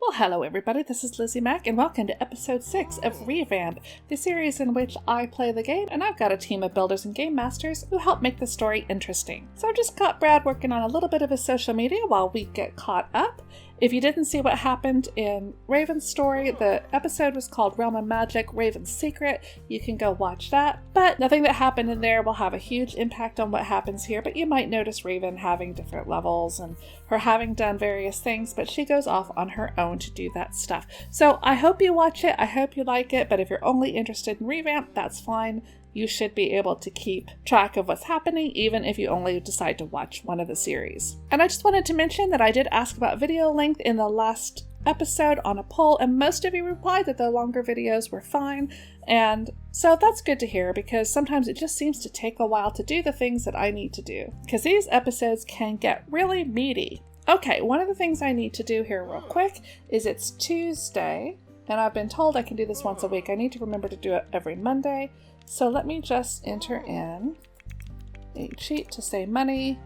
Well, hello everybody, this is Lizzie Mack, and welcome to episode 6 of Revamp, the series in which I play the game, and I've got a team of builders and game masters who help make the story interesting. So I've just got Brad working on a little bit of his social media while we get caught up. If you didn't see what happened in Raven's story, the episode was called Realm of Magic, Raven's Secret. You can go watch that. But nothing that happened in there will have a huge impact on what happens here, but you might notice Raven having different levels and her having done various things, but she goes off on her own to do that stuff. So I hope you watch it, I hope you like it, but if you're only interested in Revamp, that's fine. You should be able to keep track of what's happening even if you only decide to watch one of the series. And I just wanted to mention that I did ask about video length in the last episode on a poll, and most of you replied that the longer videos were fine. And so that's good to hear, because sometimes it just seems to take a while to do the things that I need to do, because these episodes can get really meaty. Okay, one of the things I need to do here real quick is it's Tuesday, and I've been told I can do this once a week. I need to remember to do it every Monday. So let me just enter in a cheat to say money,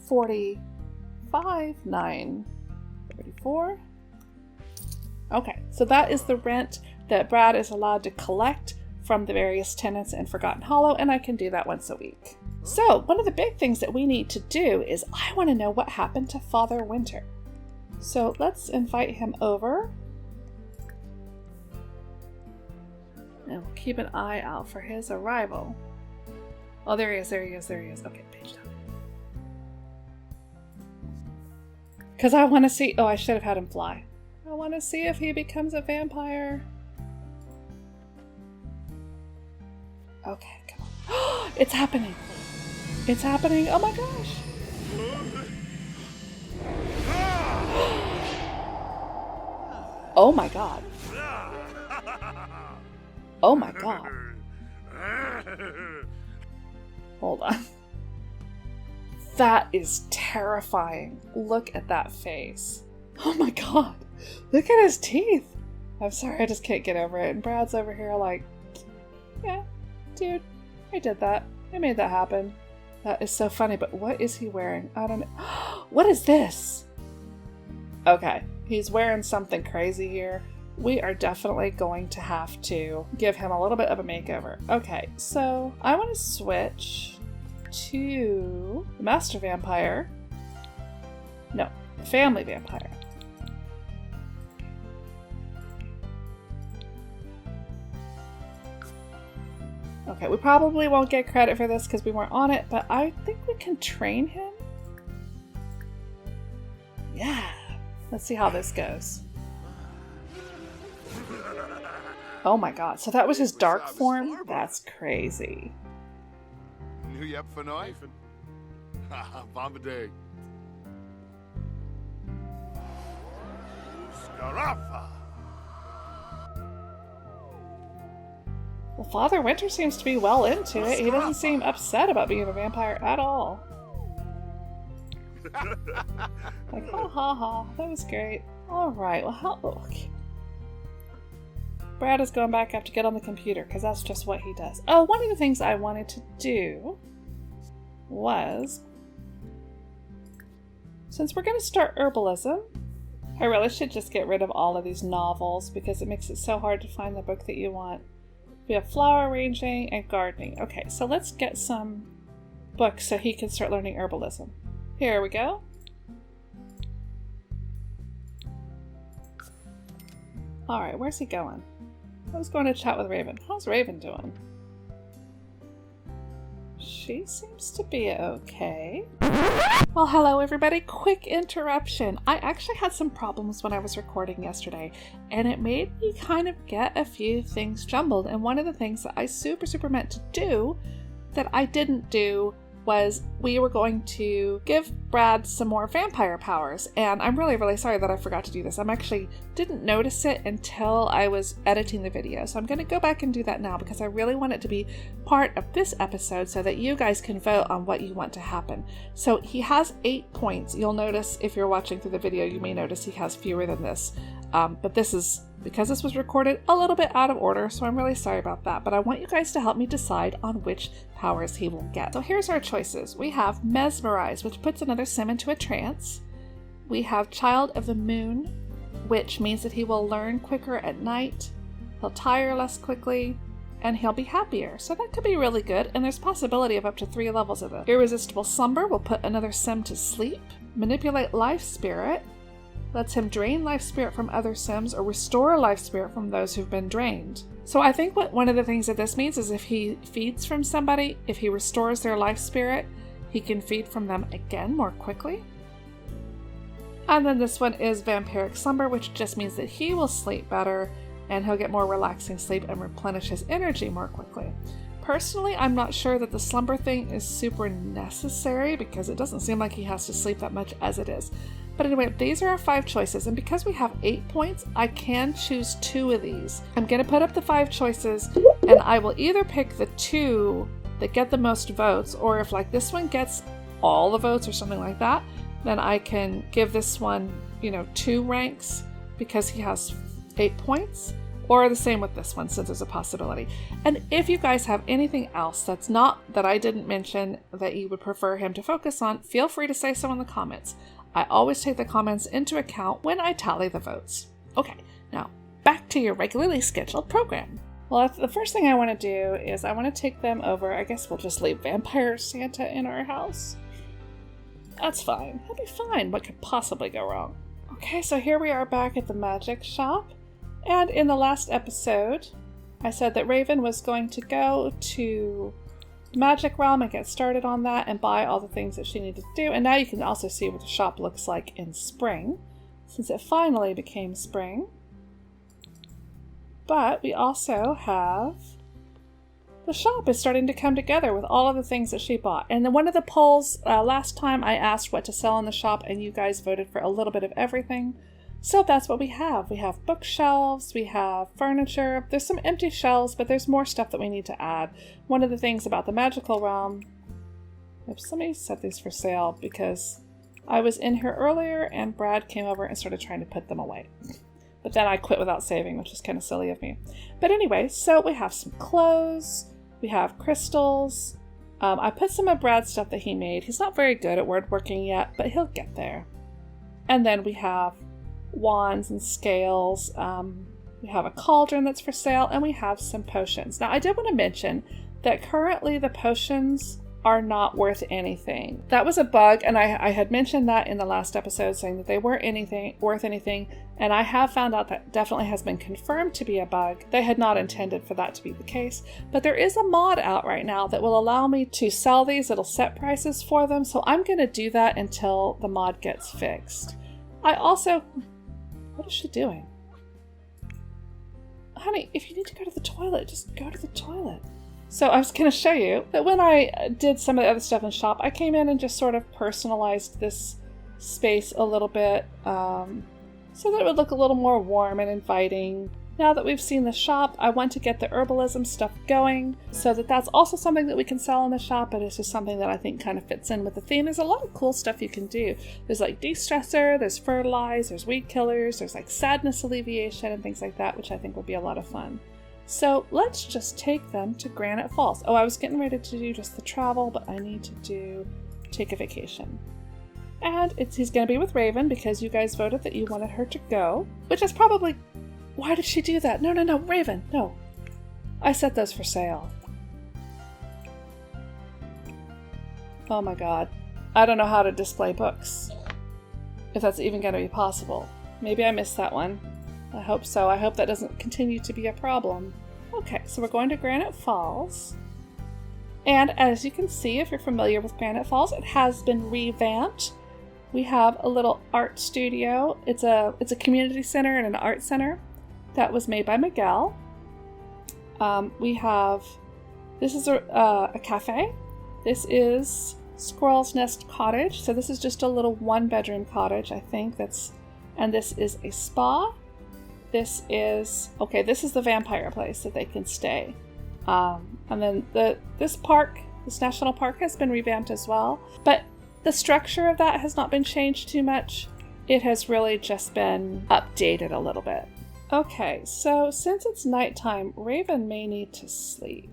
45,934. Okay, so that is the rent that Brad is allowed to collect from the various tenants in Forgotten Hollow, and I can do that once a week. So one of the big things that we need to do is I want to know what happened to Father Winter. So let's invite him over. And we'll keep an eye out for his arrival. Oh, there he is, there he is, there he is. Okay, page down. Because I want to see... Oh, I should have had him fly. I want to see if he becomes a vampire. Okay, come on. It's happening. It's happening. Oh my gosh. Oh my god. Oh my god. Hold on. That is terrifying. Look at that face. Oh my god. Look at his teeth. I'm sorry, I just can't get over it. And Brad's over here like, yeah, dude, I did that. I made that happen. That is so funny, but what is he wearing? I don't know. What is this? Okay, he's wearing something crazy here. We are definitely going to have to give him a little bit of a makeover. Okay, so I want to switch to the Master Vampire. No, the Family Vampire. Okay, we probably won't get credit for this because we weren't on it, but I think we can train him. Yeah, let's see how this goes. Oh my god, so that was his dark form? That's crazy. Nu je hebt vanuit? Haha, Bombarday. Scarafa. Well, Father Winter seems to be well into it. He doesn't seem upset about being a vampire at all. Like, ha ha ha, that was great. Alright, well, how... Oh, okay. Brad is going back up to get on the computer, because that's just what he does. Oh, one of the things I wanted to do was, since we're going to start herbalism, I really should just get rid of all of these novels, because it makes it so hard to find the book that you want. We have flower arranging and gardening. Okay, so let's get some books so he can start learning herbalism. Here we go. Alright, where's he going? I was going to chat with Raven. How's Raven doing? She seems to be okay. Well, hello everybody. Quick interruption. I actually had some problems when I was recording yesterday, and it made me kind of get a few things jumbled. And one of the things that I super meant to do that I didn't do was we were going to give Brad some more vampire powers, and I'm really sorry that I forgot to do this. I actually didn't notice it until I was editing the video, so I'm going to go back and do that now because I really want it to be part of this episode so that you guys can vote on what you want to happen. So he has 8 points. You'll notice if you're watching through the video, you may notice he has fewer than this, but this is because this was recorded a little bit out of order, so I'm really sorry about that, but I want you guys to help me decide on which powers he will get. So here's our choices. We have Mesmerize, which puts another sim into a trance. We have Child of the Moon, which means that he will learn quicker at night, he'll tire less quickly, and he'll be happier. So that could be really good, and there's possibility of up to 3 levels of it. Irresistible Slumber will put another Sim to sleep. Manipulate Life Spirit lets him drain life spirit from other Sims or restore life spirit from those who've been drained. So I think one of the things that this means is if he feeds from somebody, if he restores their life spirit, he can feed from them again more quickly. And then this one is Vampiric Slumber, which just means that he will sleep better and he'll get more relaxing sleep and replenish his energy more quickly. Personally, I'm not sure that the slumber thing is super necessary because it doesn't seem like he has to sleep that much as it is. But anyway, these are our 5 choices, and because we have 8 points, I can choose 2 of these. I'm going to put up the 5 choices, and I will either pick the 2 that get the most votes, or if like this one gets all the votes or something like that, then I can give this one, 2 ranks because he has 8 points, or the same with this one since there's a possibility. And if you guys have anything else that I didn't mention that you would prefer him to focus on, feel free to say so in the comments. I always take the comments into account when I tally the votes. Okay, now back to your regularly scheduled program. Well, the first thing I want to do is I want to take them over. I guess we'll just leave Vampire Santa in our house. That's fine. That'll be fine. What could possibly go wrong? Okay, so here we are back at the magic shop. And in the last episode, I said that Raven was going to go to the Magic Realm and get started on that and buy all the things that she needed to do. And now you can also see what the shop looks like in spring, since it finally became spring. But we also have the shop is starting to come together with all of the things that she bought. And then one of the polls, last time I asked what to sell in the shop and you guys voted for a little bit of everything. So that's what we have. We have bookshelves, we have furniture, there's some empty shelves, but there's more stuff that we need to add. One of the things about the magical realm, if somebody set these for sale, because I was in here earlier and Brad came over and started trying to put them away. But then I quit without saving, which is kind of silly of me. But anyway, so we have some clothes, we have crystals. I put some of Brad's stuff that he made. He's not very good at woodworking yet, but he'll get there. And then we have wands and scales. We have a cauldron that's for sale, and we have some potions. Now, I did want to mention that currently the potions are not worth anything. That was a bug, and I had mentioned that in the last episode, saying that they weren't worth anything, and I have found out that definitely has been confirmed to be a bug. They had not intended for that to be the case, but there is a mod out right now that will allow me to sell these. It'll set prices for them, so I'm going to do that until the mod gets fixed. I also... What is she doing? Honey, if you need to go to the toilet, just go to the toilet. So I was going to show you that when I did some of the other stuff in the shop, I came in and just sort of personalized this space a little bit so that it would look a little more warm and inviting. Now that we've seen the shop, I want to get the herbalism stuff going so that that's also something that we can sell in the shop, but it's just something that I think kind of fits in with the theme. There's a lot of cool stuff you can do. There's like de-stressor, there's fertilize, there's weed killers, there's like sadness alleviation and things like that, which I think would be a lot of fun. So let's just take them to Granite Falls. Oh, I was getting ready to do just the travel, but I need to take a vacation. And he's going to be with Raven because you guys voted that you wanted her to go, which is probably... Why did she do that? No, Raven, no. I set those for sale. Oh my god. I don't know how to display books. If that's even going to be possible. Maybe I missed that one. I hope so. I hope that doesn't continue to be a problem. Okay, so we're going to Granite Falls. And as you can see, if you're familiar with Granite Falls, it has been revamped. We have a little art studio. It's a community center and an art center. That was made by Miguel. This is a cafe. This is Squirrel's Nest Cottage. So this is just a little 1-bedroom cottage, I think. And this is a spa. This is the vampire place that they can stay. And then this national park has been revamped as well. But the structure of that has not been changed too much. It has really just been updated a little bit. Okay, so since it's nighttime, Raven may need to sleep.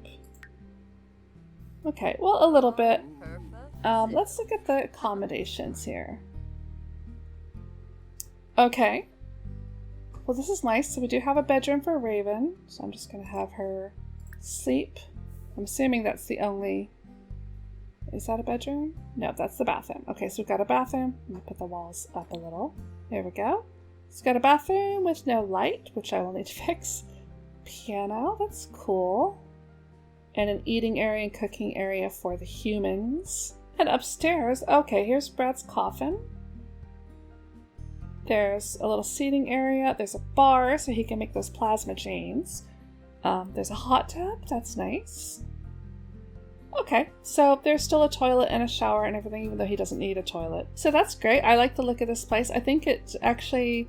Okay, well, a little bit. Let's look at the accommodations here. Okay, Well, this is nice. So we do have a bedroom for Raven. So I'm just going to have her sleep. I'm assuming that's the only... Is that a bedroom? No, that's the bathroom. Okay, so we've got a bathroom. I'm going to put the walls up a little. There we go. It's got a bathroom with no light, which I will need to fix. Piano, that's cool. And an eating area and cooking area for the humans. And upstairs, okay, here's Brad's coffin. There's a little seating area. There's a bar so he can make those plasma chains. There's a hot tub. That's nice. Okay, so there's still a toilet and a shower and everything, even though he doesn't need a toilet. So that's great. I like the look of this place. I think it actually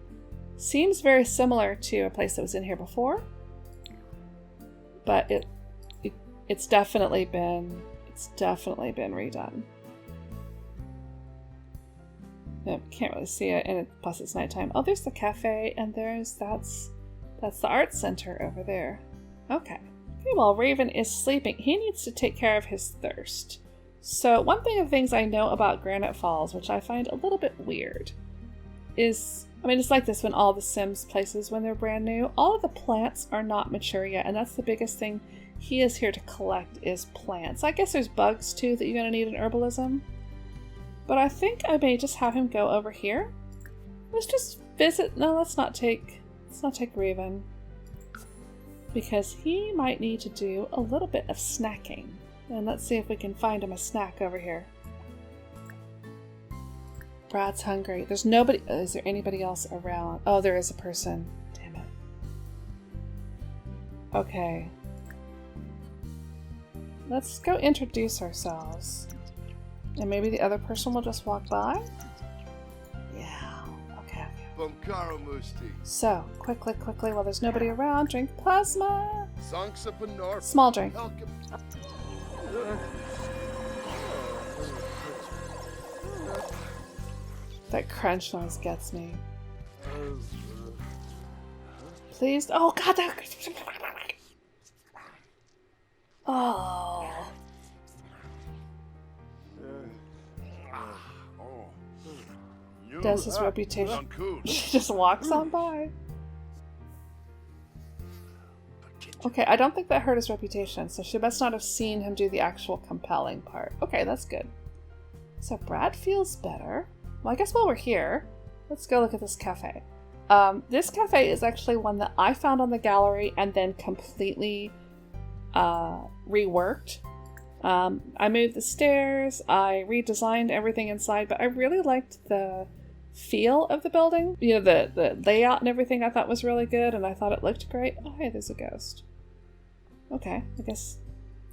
seems very similar to a place that was in here before. But it's definitely been redone. No, can't really see it, and plus it's nighttime. Oh, there's the cafe, and that's the art center over there. Okay. Okay, while Raven is sleeping, he needs to take care of his thirst. So one thing of things I know about Granite Falls, which I find a little bit weird, is, I mean, it's like this when all the Sims places, when they're brand new, all of the plants are not mature yet, and that's the biggest thing he is here to collect is plants. I guess there's bugs too that you're going to need in herbalism. But I think I may just have him go over here. Let's just visit. No, let's not take Raven. Because he might need to do a little bit of snacking. And let's see if we can find him a snack over here. Brad's hungry. There's nobody. Is there anybody else around? Oh, there is a person. Damn it. Okay. Let's go introduce ourselves. And maybe the other person will just walk by? Yeah. Okay. So, quickly, while there's nobody around, drink plasma. Small drink. That crunch noise gets me. Please. Oh, God. Oh. Does his reputation. She just walks on by. Okay, I don't think that hurt his reputation, so she must not have seen him do the actual compelling part. Okay, that's good. So Brad feels better. Well, I guess while we're here, let's go look at this cafe. This cafe is actually one that I found on the gallery and then completely reworked. I moved the stairs, I redesigned everything inside, but I really liked the feel of the building. You know, the layout and everything I thought was really good, and I thought it looked great. Oh, hey, there's a ghost. Okay, I guess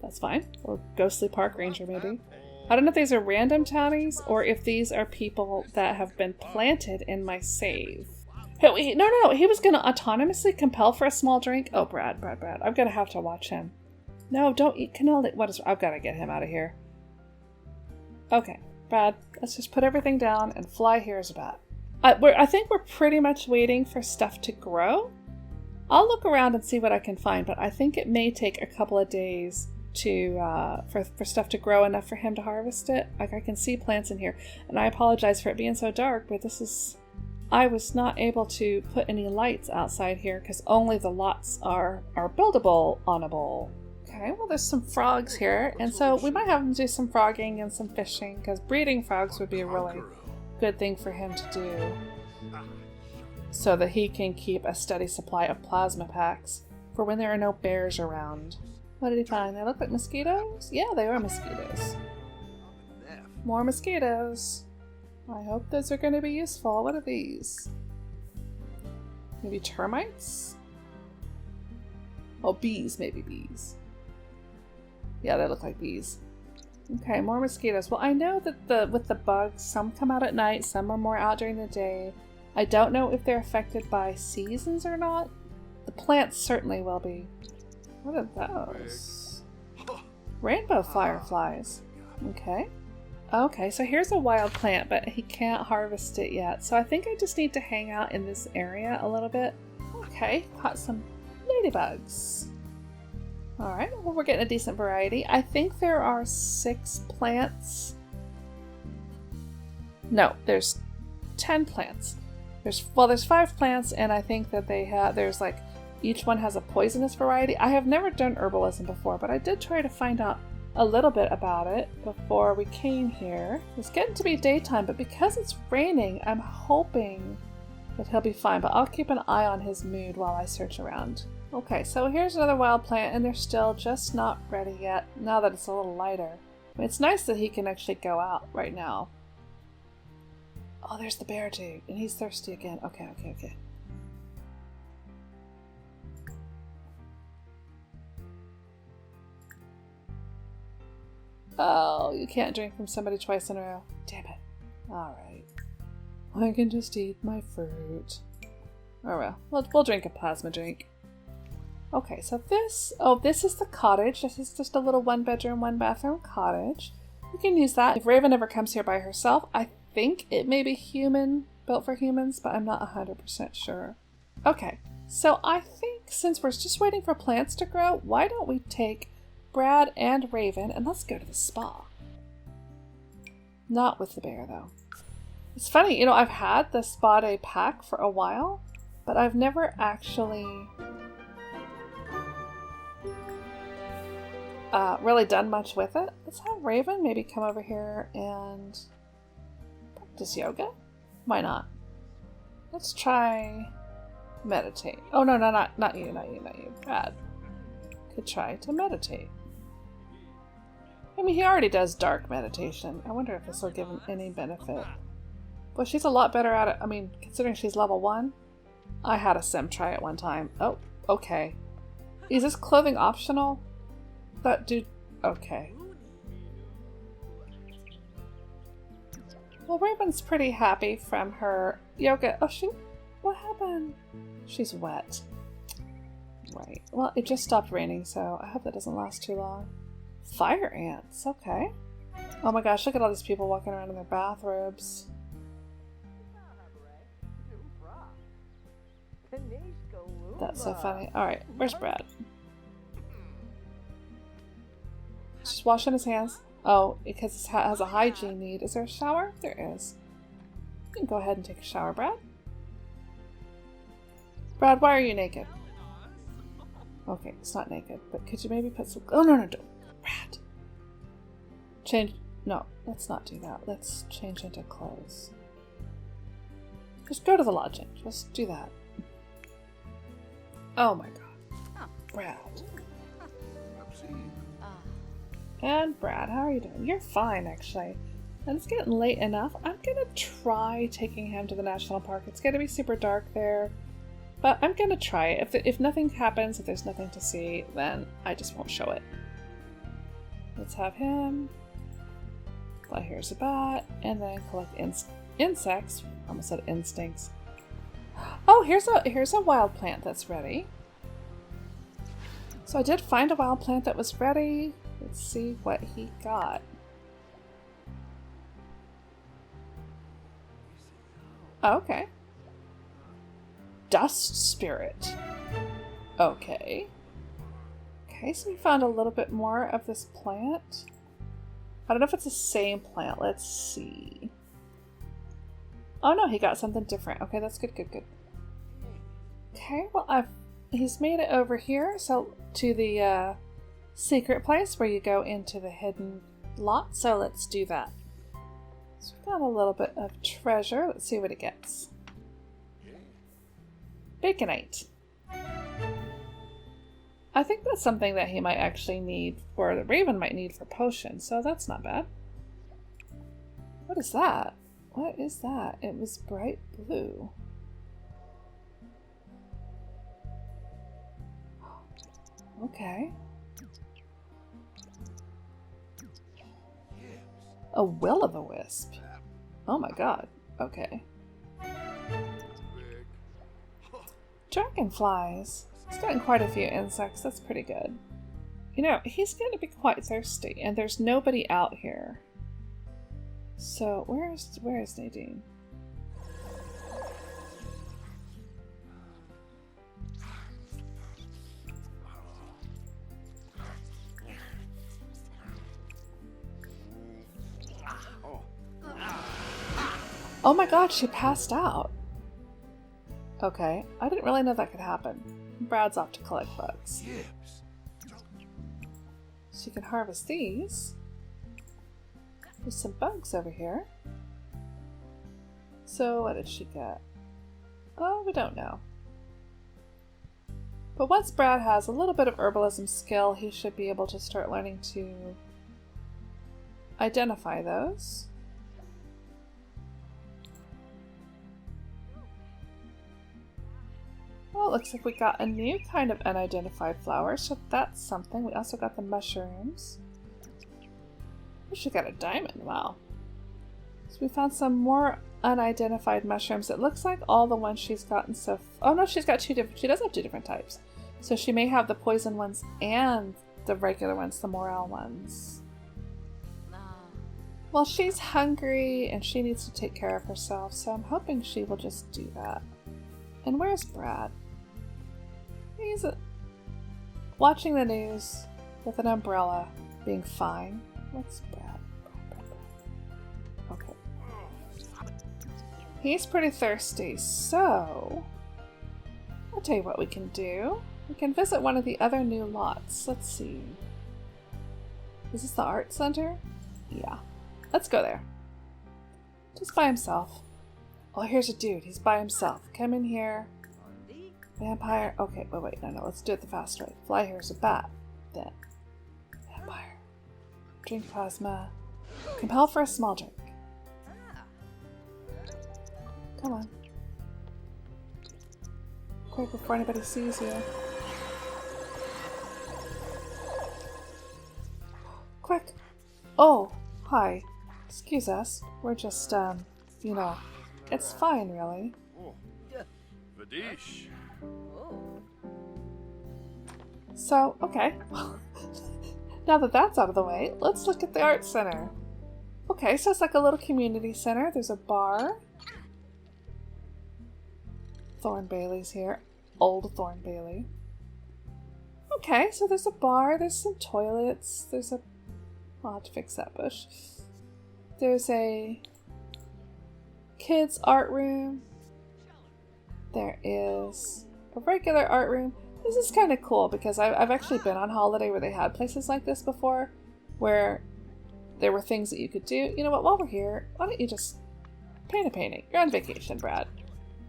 that's fine. Or ghostly park ranger, maybe. I don't know if these are random townies, or if these are people that have been planted in my save. Hey, no, he was going to autonomously compel for a small drink. Oh, Brad. I'm going to have to watch him. No, don't eat cannoli. I've got to get him out of here. Okay, Brad, let's just put everything down and fly here as a bat. I think we're pretty much waiting for stuff to grow. I'll look around and see what I can find, but I think it may take a couple of days for stuff to grow enough for him to harvest it. Like, I can see plants in here, and I apologize for it being so dark, but I was not able to put any lights outside here because only the lots are buildable on a bowl. Okay, well, there's some frogs here, and so we might have him do some frogging and some fishing, because breeding frogs would be a really good thing for him to do, so that he can keep a steady supply of plasma packs for when there are no bears around. What did he find? They look like mosquitoes? Yeah, they are mosquitoes. More mosquitoes. I hope those are going to be useful. What are these? Maybe termites? Oh, bees. Maybe bees. Yeah, they look like bees. Okay, more mosquitoes. Well, I know that with the bugs, some come out at night, some are more out during the day. I don't know if they're affected by seasons or not. The plants certainly will be. What are those? Rainbow fireflies. Okay. Okay, so here's a wild plant, but he can't harvest it yet. So I think I just need to hang out in this area a little bit. Okay, caught some ladybugs. Alright, well, we're getting a decent variety. I think there are 6 plants. No, there's 10 plants. There's 5 plants, and I think that there's like, each one has a poisonous variety. I have never done herbalism before, but I did try to find out a little bit about it before we came here. It's getting to be daytime, but because it's raining, I'm hoping that he'll be fine, but I'll keep an eye on his mood while I search around. Okay, so here's another wild plant, and they're still just not ready yet, now that it's a little lighter. I mean, it's nice that he can actually go out right now. Oh, there's the bear dude, and he's thirsty again. Okay. Oh, you can't drink from somebody twice in a row. Damn it. Alright. I can just eat my fruit. Oh well, we'll drink a plasma drink. Okay, so this is the cottage. This is just a little 1-bedroom, 1-bathroom cottage. You can use that. If Raven ever comes here by herself, I think it may be built for humans, but I'm not 100% sure. Okay, so I think since we're just waiting for plants to grow, why don't we take Brad and Raven and let's go to the spa. Not with the bear though. It's funny, you know, I've had the spa day pack for a while, but I've never actually really done much with it. Let's have Raven maybe come over here and practice yoga. Why not? Let's try meditate. Oh no, not you. Brad could try to meditate. I mean, he already does dark meditation. I wonder if this will give him any benefit. Well, she's a lot better at it. I mean, considering she's level 1. I had a sim try it one time. Oh, okay. Is this clothing optional? That dude... Okay. Well, Raven's pretty happy from her yoga. Oh, what happened? She's wet. Right. Well, it just stopped raining, so I hope that doesn't last too long. Fire ants. Okay. Oh my gosh, look at all these people walking around in their bathrobes. That's so funny. Alright, where's Brad? Just washing his hands. Oh, because it has a hygiene need. Is there a shower? There is. You can go ahead and take a shower, Brad. Brad, why are you naked? Okay, it's not naked, but could you maybe put some... Oh, no, don't. Brad. Change... No, let's not do that. Let's change into clothes. Just go to the lodging. Just do that. Oh my god. Brad. And Brad, how are you doing? You're fine, actually. And it's getting late enough. I'm gonna try taking him to the national park. It's gonna be super dark there. But I'm gonna try it. If nothing happens, if there's nothing to see, then I just won't show it. Let's have him fly here's a bat, and then collect insects. I almost said instincts. Oh, here's a wild plant that's ready. So I did find a wild plant that was ready. Let's see what he got. Okay. Dust spirit. Okay. Okay, so we found a little bit more of this plant. I don't know if it's the same plant. Let's see. Oh no, he got something different. Okay, that's good. Okay, well he's made it over here, so to the secret place where you go into the hidden lot. So let's do that. So we've got a little bit of treasure. Let's see what it gets. Baconite. I think that's something that he might actually need, or the Raven might need for potions, so that's not bad. What is that? What is that? It was bright blue. Okay. A will-o'-the-wisp. Oh my god. Okay. Dragonflies. He's gotten quite a few insects. That's pretty good. You know, he's going to be quite thirsty, and there's nobody out here. So, where is Nadine? Oh my god, she passed out. Okay, I didn't really know that could happen. Brad's off to collect bugs. Yips. She can harvest these. There's some bugs over here. So what did she get? Oh, we don't know. But once Brad has a little bit of herbalism skill, he should be able to start learning to identify those. Well, it looks like we got a new kind of unidentified flower, so that's something. We also got the mushrooms. We should got a diamond, wow. So we found some more unidentified mushrooms. It looks like all the ones she's gotten so oh no, she's got two different, she does have two different types. So she may have the poison ones and the regular ones, the morel ones. Well, she's hungry and she needs to take care of herself, so I'm hoping she will just do that. And where's Brad? He's watching the news with an umbrella, being fine. What's Brad? Okay. He's pretty thirsty, so I'll tell you what we can do. We can visit one of the other new lots. Let's see. Is this the art center? Yeah. Let's go there. Just by himself. Oh, here's a dude. He's by himself. Come in here. Vampire. Okay, wait. No. Let's do it the fast way. Fly here is a bat. Then. Vampire. Drink plasma. Compel for a small drink. Come on. Quick before anybody sees you. Quick. Oh, hi. Excuse us. We're just, you know, it's fine, really. Oh. Vadish. So, okay. Now that that's out of the way, let's look at the art center. Okay, so it's like a little community center. There's a bar. Thorn Bailey's here. Old Thorn Bailey. Okay, so there's a bar. There's some toilets. There's a... I'll have to fix that bush. There's a kids' art room. There is a regular art room. This is kind of cool because I've actually been on holiday where they had places like this before, where there were things that you could do. You know what, while we're here, why don't you just paint a painting? You're on vacation, Brad.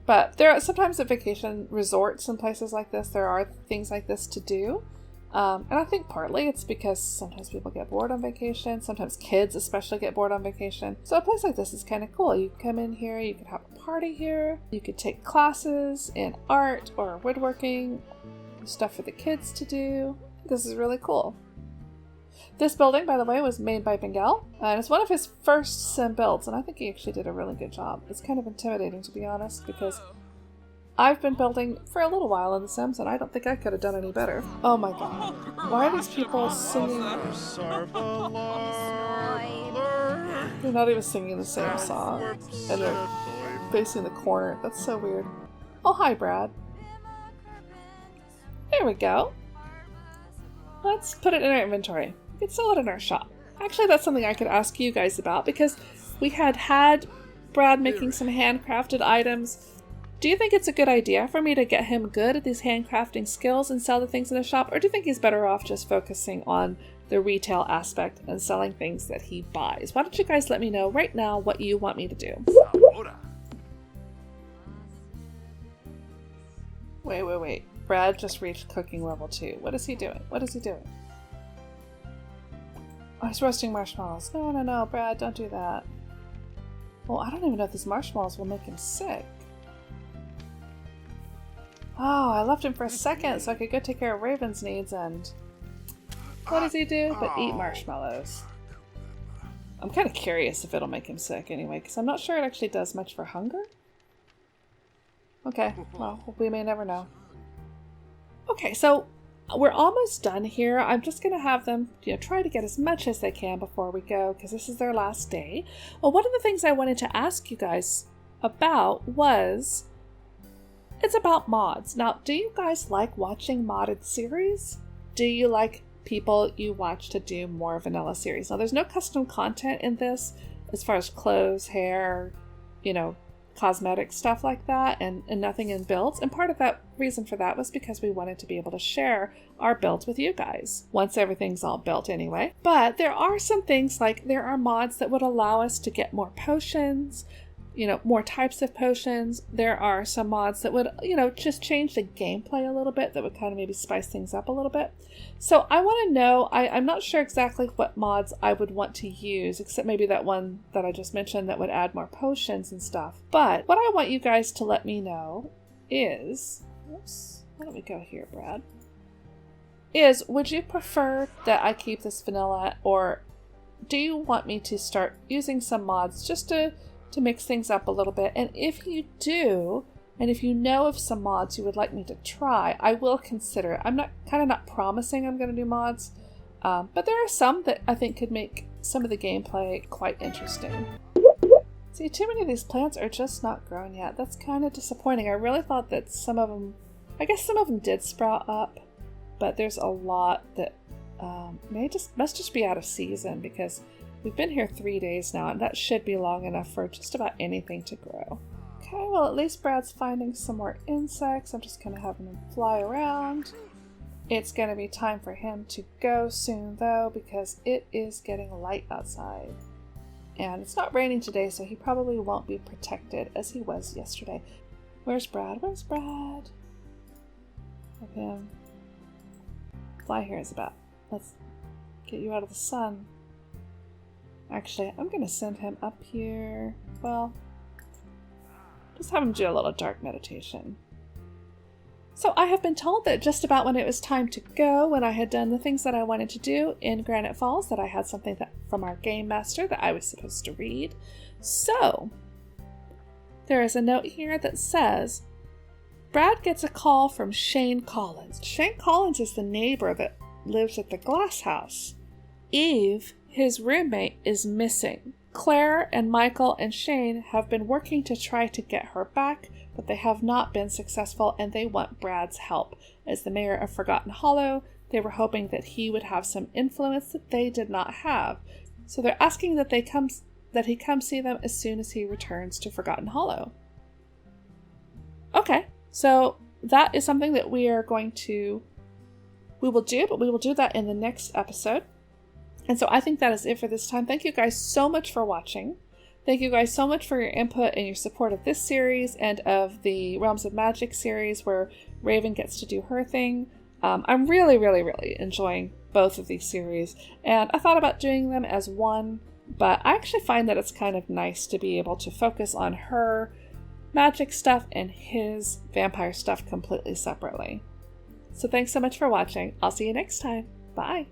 But there are sometimes at vacation resorts and places like this, there are things like this to do. And I think partly it's because sometimes people get bored on vacation. Sometimes kids especially get bored on vacation. So a place like this is kind of cool. You can come in here, you could have a party here. You could take classes in art or woodworking, stuff for the kids to do. This is really cool. This building, by the way, was made by Mighel, and it's one of his first sim builds, and I think he actually did a really good job. It's kind of intimidating, to be honest, because I've been building for a little while in The Sims, and I don't think I could have done any better. Oh my god. Why are these people singing? They're not even singing the same song, and they're facing the corner. That's so weird. Oh, hi, Brad. There we go. Let's put it in our inventory. We could sell it in our shop. Actually, that's something I could ask you guys about, because we had Brad making some handcrafted items. Do you think it's a good idea for me to get him good at these handcrafting skills and sell the things in the shop, or do you think he's better off just focusing on the retail aspect and selling things that he buys? Why don't you guys let me know right now what you want me to do? Wait. Brad just reached cooking level 2. What is he doing? Oh, he's roasting marshmallows. No, Brad, don't do that. Well, I don't even know if these marshmallows will make him sick. Oh, I left him for a second so I could go take care of Raven's needs, and what does he do but eat marshmallows? I'm kind of curious if it'll make him sick anyway, because I'm not sure it actually does much for hunger. Okay, well, we may never know. Okay, so we're almost done here. I'm just going to have them, try to get as much as they can before we go, because this is their last day. Well, one of the things I wanted to ask you guys about was, it's about mods. Now, do you guys like watching modded series? Do you like people you watch to do more vanilla series? Now, there's no custom content in this as far as clothes, hair, cosmetic stuff like that and nothing in builds. And part of that reason for that was because we wanted to be able to share our builds with you guys once everything's all built anyway. But there are some things, like there are mods that would allow us to get more potions, more types of potions. There are some mods that would, just change the gameplay a little bit, that would kind of maybe spice things up a little bit. So I want to know, I'm not sure exactly what mods I would want to use, except maybe that one that I just mentioned that would add more potions and stuff. But what I want you guys to let me know is, oops, why don't we go here, Brad? Would you prefer that I keep this vanilla, or do you want me to start using some mods just to mix things up a little bit? And if you do, and if you know of some mods you would like me to try, I will consider it. I'm not promising I'm going to do mods, but there are some that I think could make some of the gameplay quite interesting. See, too many of these plants are just not grown yet. That's kind of disappointing. I really thought that some of them did sprout up, but there's a lot that must just be out of season, because we've been here 3 days now, and that should be long enough for just about anything to grow. Okay, well, at least Brad's finding some more insects. I'm just kind of having him fly around. It's going to be time for him to go soon, though, because it is getting light outside. And it's not raining today, so he probably won't be protected as he was yesterday. Where's Brad? Where's Brad? Have him fly here, Isabel. Let's get you out of the sun. Actually, I'm going to send him up here. Well, just have him do a little dark meditation. So I have been told that just about when it was time to go, when I had done the things that I wanted to do in Granite Falls, that I had something from our game master that I was supposed to read. So there is a note here that says, Brad gets a call from Shane Collins. Shane Collins is the neighbor that lives at the glass house. Eve, his roommate, is missing. Claire and Michael and Shane have been working to try to get her back, but they have not been successful, and they want Brad's help. As the mayor of Forgotten Hollow, they were hoping that he would have some influence that they did not have. So they're asking that he come see them as soon as he returns to Forgotten Hollow. Okay, so that is something that we will do, but we will do that in the next episode. And so I think that is it for this time. Thank you guys so much for watching. Thank you guys so much for your input and your support of this series and of the Realms of Magic series, where Raven gets to do her thing. I'm really, really, really enjoying both of these series, and I thought about doing them as one, but I actually find that it's kind of nice to be able to focus on her magic stuff and his vampire stuff completely separately. So thanks so much for watching. I'll see you next time. Bye!